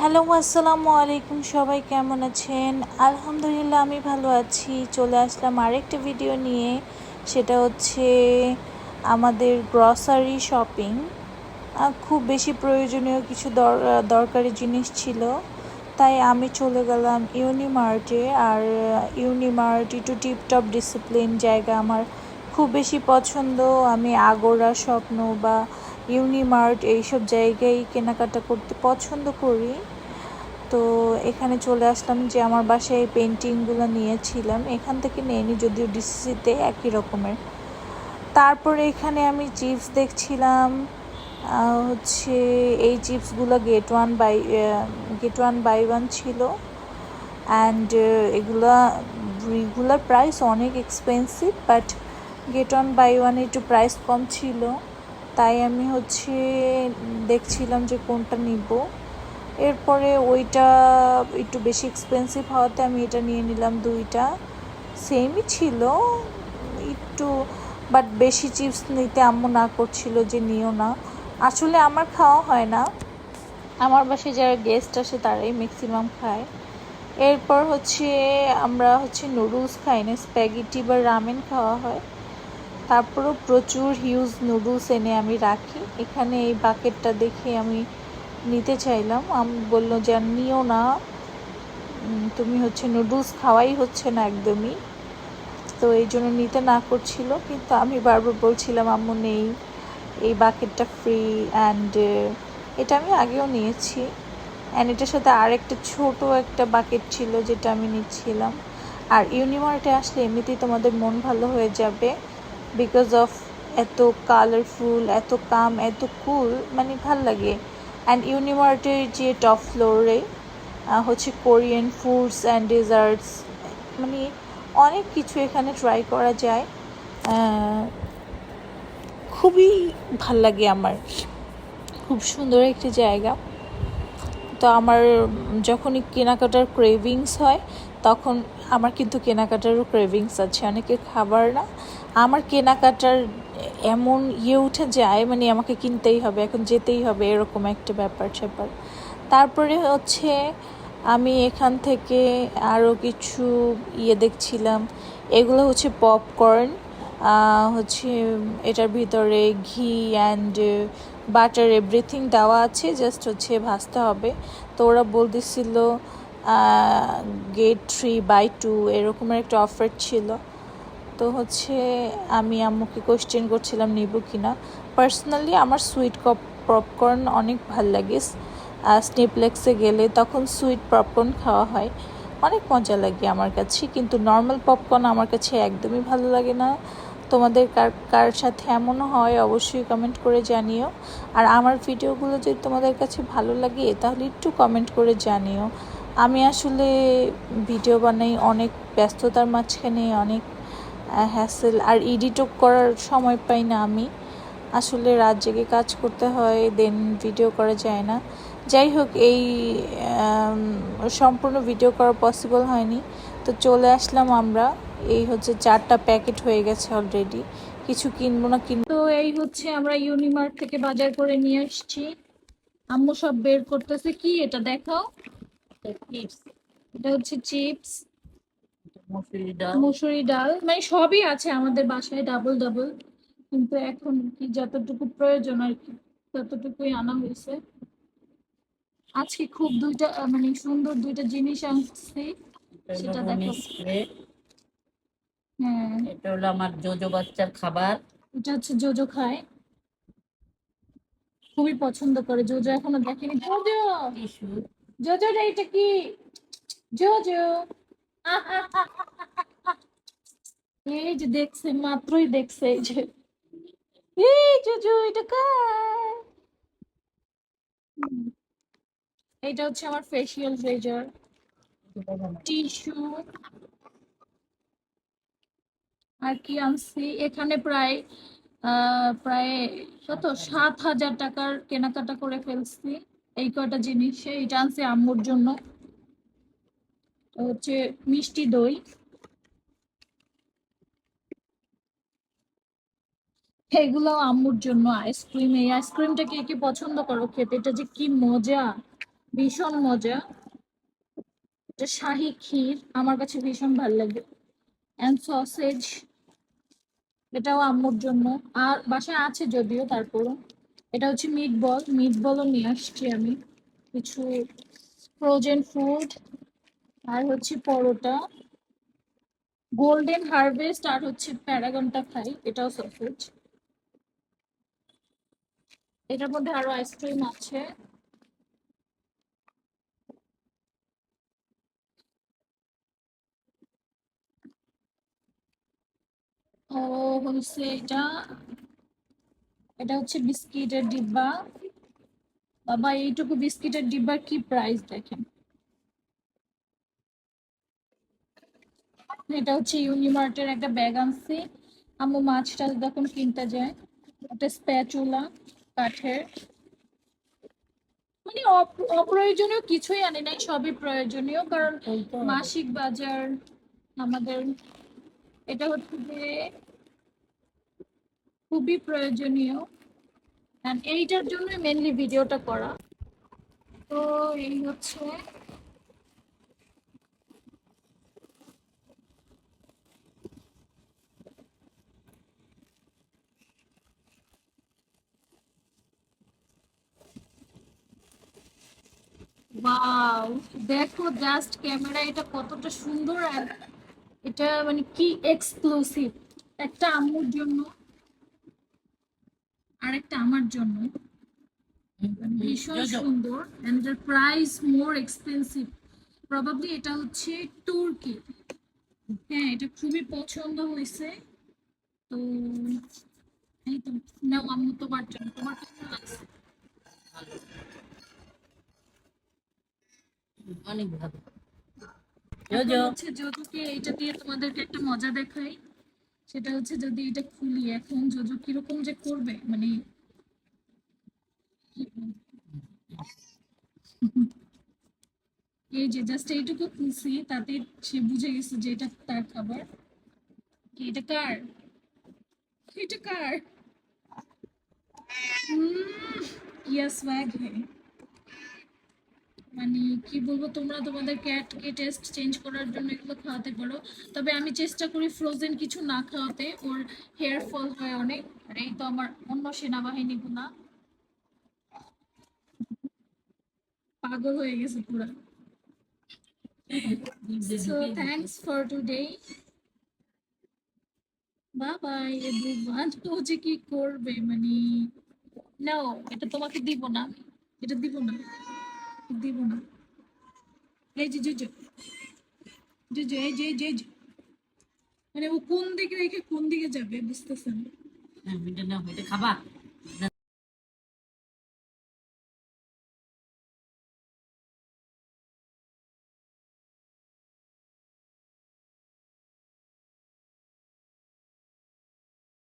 Hello, আসসালামু আলাইকুম। সবাই কেমন আছেন? আলহামদুলিল্লাহ, আমি ভালো আছি। চলে আসলাম আরেকটা ভিডিও নিয়ে। সেটা হচ্ছে আমাদের গ্রসারি শপিং। খুব বেশি প্রয়োজনীয় কিছু দরকারি জিনিস ছিল, তাই আমি চলে গেলাম ইউনিমার্টে। আর ইউনিমার্ট একটু টিপটপ ডিসিপ্লিন জায়গা, আমার খুব বেশি পছন্দ। আমি আগোরা, স্বপ্ন বা ইউনিমার্ট এইসব জায়গায় কেনাকাটা করতে পছন্দ করি। তো এখানে চলে আসলাম, যে আমার বাসায় এই পেন্টিংগুলো নিয়েছিলাম এখান থেকে নিয়ে যদিও ডিসিসিতে একই রকমের। তারপরে এখানে আমি চিপস দেখছিলাম। হচ্ছে এই চিপসগুলো গেট ওয়ান বাই ওয়ান ছিল। অ্যান্ড এগুলার প্রাইস অনেক expensive, but get one buy ওয়ানে একটু প্রাইস কম ছিল, তাই আমি দেখছিলাম যে কোনটা নিব। এরপরে ওইটা একটু বেশি এক্সপেন্সিভ হওয়াতে আমি এটা নিয়ে নিলাম। দুইটা সেমই ছিল একটু, বাট বেশি চিপস নিতে আম্মু না করছিল যে নিও না। আসলে আমার খাওয়া হয় না, আমার বাসায় যারা গেস্ট আসে তারাই ম্যাক্সিমাম খায়। এরপর আমরা নুডলস খাই না, স্প্যাগেটি বা রামেন খাওয়া হয়। তারপরও প্রচুর হিউজ নুডলস এনে আমি রাখি এখানে। এই বাকেটটা দেখে আমি নিতে চাইলাম, আমি বললো যে নিও না, তুমি নুডলস খাওয়াই হচ্ছে না একদমই। তো এই জন্য নিতে না করছিল, কিন্তু আমি বারবার বলছিলাম আম্মু নেই, এই বাকেটটা ফ্রি। অ্যান্ড এটা আমি আগেও নিয়েছি। অ্যান্ড এটার সাথে আরেকটা ছোট একটা বাকেট ছিল যেটা আমি নিচ্ছিলাম। আর ইউনিমার্টে আসলে এমনিতেই তোমাদের মন ভালো হয়ে যাবে, বিকজ অফ এত কালারফুল, এত কাম, এত কুল, মানে ভাল লাগে। অ্যান্ড ইউনিমার্টের যে টপ ফ্লোরে কোরিয়ান ফুডস অ্যান্ড ডেজার্টস, মানে অনেক কিছু এখানে ট্রাই করা যায়। খুবই ভাল লাগে আমার, খুব সুন্দর একটি জায়গা। তো আমার যখনই কেনাকাটার ক্রেভিংস হয়, তখন আমার কিন্তু কেনাকাটারও ক্রেভিংস আছে, অনেকে খাবার না, আমার কেনাকাটার এমন উঠে যায়, মানে আমাকে কিনতেই হবে, এখন যেতেই হবে, এরকম একটা ব্যাপার স্যাপার। তারপরে আমি এখান থেকে আরও কিছু দেখছিলাম। এগুলো পপকর্ন, হচ্ছে এটার ভিতরে ঘি অ্যান্ড বাটার এভরিথিং দেওয়া আছে, জাস্ট ভাজতে হবে। তো ওরা বলতেছিল গেট 3/2 এরকমের একটা অফার ছিল। তো আমি আম্মুকে কোয়েশ্চেন করছিলাম নিব কি না। পার্সোনালি আমার সুইট পপকর্ন অনেক ভাল লাগে। স্নেপলেক্সে গেলে তখন সুইট পপকর্ন খাওয়া হয়, অনেক মজা লাগে আমার কাছে। কিন্তু নর্মাল পপকর্ন আমার কাছে একদমই ভালো লাগে না। তোমাদের কার সাথে এমন হয় অবশ্যই কমেন্ট করে জানিও। আর আমার ভিডিওগুলো যদি তোমাদের কাছে ভালো লাগে তাহলে একটু কমেন্ট করে জানিও। আমি আসলে ভিডিও বানাই অনেক ব্যস্ততার মাঝখানে, অনেক হ্যাসেল, আর এডিটও করার সময় পাই না। আমি আসলে রাত জেগে কাজ করতে হয়, দেন ভিডিও করা যায় না। যাই হোক, এই সম্পূর্ণ ভিডিও করা পসিবল হয়নি। তো চলে আসলাম আমরা, এই 4টা প্যাকেট হয়ে গেছে অলরেডি, কিছু কিনবো না কিনবো। তো এই আমরা ইউনিমার্ট থেকে বাজার করে নিয়ে আসছি। আম্মু সব বের করতেছে। কি এটা দেখাও? এটা চিপস, মুসুরি ডাল, মানে সবই আছে আমাদের বাসায় ডাবল ডাবল, কিন্তু এখন কি যতটুকু প্রয়োজন আর কি ততটুকুই আনা হয়েছে। আজকে খুব দুইটা মানে সুন্দর দুইটা জিনিস আনছি, সেটা দেখো। হ্যাঁ, এটা হলো আমার জোজো বাচ্চার খাবার। এটা জোজো খায়, খুবই পছন্দ করে। জোজো এখনো দেখেনি। জোজো, জোজো এটা কি? জোজো এই যে দেখছে, মাত্রই দেখছে, এই যে এই জোজো এটা কার? এটা আমার ফেসিয়াল রেজার, টিস্যু। আর কি আনছি এখানে? প্রায় কত 7,000 টাকার কেনাকাটা করে ফেলছি এই কয়টা জিনিস। এইটা আনছি আম্মুর জন্য, মিষ্টি দই। এগুলো আম্মুর জন্য। আইসক্রিম, এই আইসক্রিমটা কে কি পছন্দ করো খেতে? এটা যে কি মজা, ভীষণ মজা। এটা শাহী ক্ষীর আমার কাছে ভীষণ ভালো লাগে। এন্ড সসেজ, এটাও আম্মুর জন্য। আর বাসায় আছে যদিও, তারপরও এটা হচ্ছে মিট বল, মিট বলও নিয়ে আসছি আমি কিছু। ফ্রোজেন ফুড, আর হচ্ছে পরোটা, গোল্ডেন হারভেস্ট, আর হচ্ছে প্যারাগনটা খাই, এটাও সসেজ। এটার মধ্যে আরো আইসক্রিম আছে। ও হচ্ছে এটা, এটা হচ্ছে বিস্কিটের ডিব্বা। বাবা, এইটুকু বিস্কিটের ডিব্বার কি প্রাইস দেখেন। এটা হচ্ছে ইউনিমার্টের একটা ব্যাগ আনছি, আম্মু মাছ টাছ যখন কিনতে যায়। একটা স্প্যাচুলা কাঠের, মানে অপ্রয়োজনীয় কিছুই আনি নাই, সবই প্রয়োজনীয়, কারণ মাসিক বাজার আমাদের। এটা হচ্ছে যে খুবই প্রয়োজনীয়, and এইটার জন্য মেনলি ভিডিওটা করা। তো এই হচ্ছে, ওয়াও, দেখো জাস্ট ক্যামেরা এটা কতটা সুন্দর। আর এটা মানে কি এক্সক্লুসিভ, একটা আম্মুর জন্য আর একটা আমার জন্য। ভীষণ সুন্দর, and the price more expensive. Probably এটা হচ্ছে তুর্কি। হ্যাঁ, এটা খুবই পছন্দ হয়েছে। তো এই তো, নাও আম্মু তোমার জন্য, তোমার কেমন লাগছে? অনেক ভালো। এখন হচ্ছে যদুকে এইটা দিয়ে তোমাদেরকে একটা মজা দেখাই। সেটা হচ্ছে যদি এটা খুলি এখন, যদু কিরকম যে করবে, মানে এই যে জাস্ট এইটুকু খুলছি, তাতে সে বুঝে গেছে যে এটা তার খাবার। কি এটা কার? এটা কার? ইয়া স্ব্যাগ হে। মানে কি বলবো, তোমরা তোমাদের ক্যাটকে টেস্ট চেঞ্জ করার জন্য এগুলো খাওয়াতে পারো। তবে আমি চেষ্টা করি ফ্রোজেন কিছু না খাওয়াতে, ওর হেয়ার ফল হয় অনেক। আর এই তো আমার অন্য সেনাবাহিনী গুলা পাগল হয়ে গেছে পুরা। So thanks for today, bye bye everyone. ও যে কি করবে মানে, নাও এটা তোমাকে দিব না, এটা দিব না, দিব না। এই যে জুজু, জুজু, এই যে এই যে এই যে। মানে ও কোন দিকে রেখে কোন দিকে যাবে বুঝতেছেন। হ্যাঁ, এটা নাও, এটা খাবা।